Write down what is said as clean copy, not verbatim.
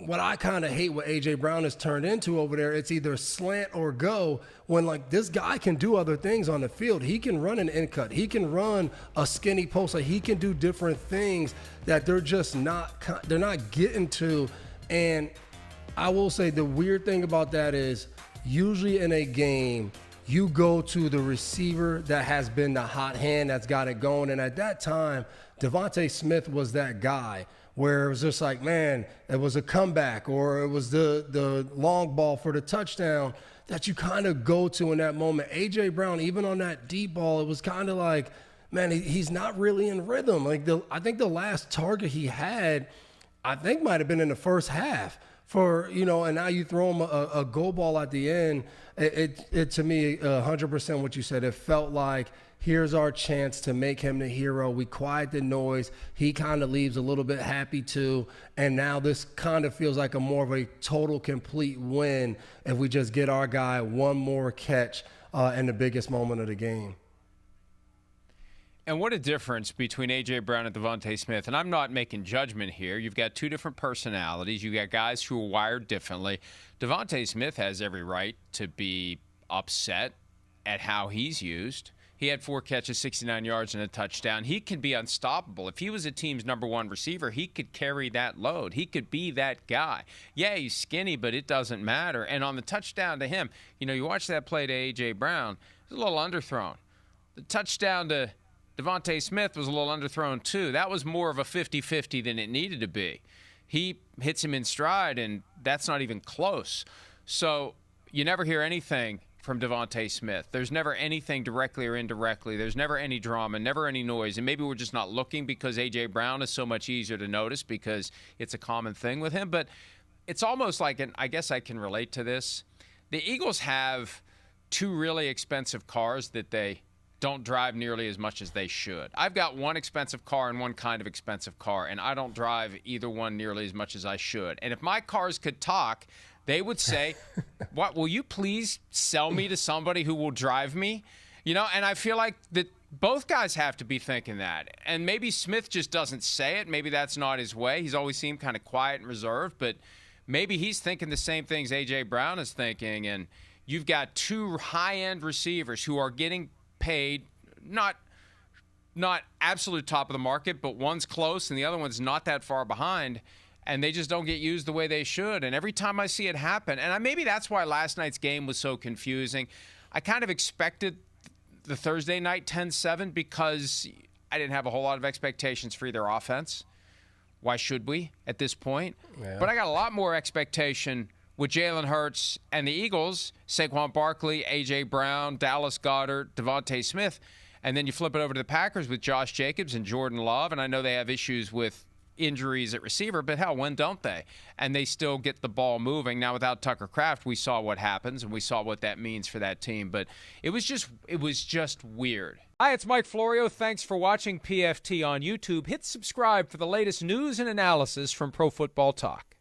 what I kind of hate what A.J. Brown has turned into over there, it's either slant or go, when like this guy can do other things on the field. He can run an in cut. He can run a skinny post. Like, he can do different things that they're not getting to. And I will say the weird thing about that is usually in a game, you go to the receiver that has been the hot hand that's got it going. And at that time, DeVonta Smith was that guy where it was just like, man, it was a comeback or it was the long ball for the touchdown that you kind of go to in that moment. A.J. Brown, even on that deep ball, it was kind of like, man, he's not really in rhythm. Like, I think the last target he had, I think might have been in the first half for, you know, and now you throw him a goal ball at the end. It to me, 100% what you said. It felt like, here's our chance to make him the hero. We quiet the noise. He kind of leaves a little bit happy too. And now this kind of feels like a more of a total complete win if we just get our guy one more catch in the biggest moment of the game. And what a difference between A.J. Brown and DeVonta Smith. And I'm not making judgment here. You've got two different personalities. You've got guys who are wired differently. DeVonta Smith has every right to be upset at how he's used. He had 4 catches, 69 yards, and a touchdown. He can be unstoppable. If he was a team's number one receiver, he could carry that load. He could be that guy. Yeah, he's skinny, but it doesn't matter. And on the touchdown to him, you know, you watch that play to A.J. Brown, it was a little underthrown. The touchdown to DeVonta Smith was a little underthrown too. That was more of a 50-50 than it needed to be. He hits him in stride, and that's not even close. So you never hear anything from DeVonta Smith. There's never anything directly or indirectly. There's never any drama, never any noise. And maybe we're just not looking because A.J. Brown is so much easier to notice because it's a common thing with him. But it's almost like, and I guess I can relate to this, the Eagles have 2 really expensive cars that they don't drive nearly as much as they should. I've got one expensive car and one kind of expensive car, and I don't drive either one nearly as much as I should. And if my cars could talk, they would say, "What, will you please sell me to somebody who will drive me?" You know, and I feel like that both guys have to be thinking that. And maybe Smith just doesn't say it. Maybe that's not his way. He's always seemed kind of quiet and reserved, but maybe he's thinking the same things A.J. Brown is thinking. And you've got 2 high-end receivers who are getting paid, not absolute top of the market, but one's close and the other one's not that far behind, and they just don't get used the way they should. And every time I see it happen, and maybe that's why last night's game was so confusing. I kind of expected the Thursday night 10-7 because I didn't have a whole lot of expectations for either offense. Why should we at this point? Yeah. But I got a lot more expectation with Jalen Hurts and the Eagles, Saquon Barkley, A.J. Brown, Dallas Goedert, DeVonta Smith. And then you flip it over to the Packers with Josh Jacobs and Jordan Love. And I know they have issues with injuries at receiver, but hell, when don't they? And they still get the ball moving. Now, without Tucker Kraft, we saw what happens, and we saw what that means for that team. But it was just weird. Hi, it's Mike Florio. Thanks for watching PFT on YouTube. Hit subscribe for the latest news and analysis from Pro Football Talk.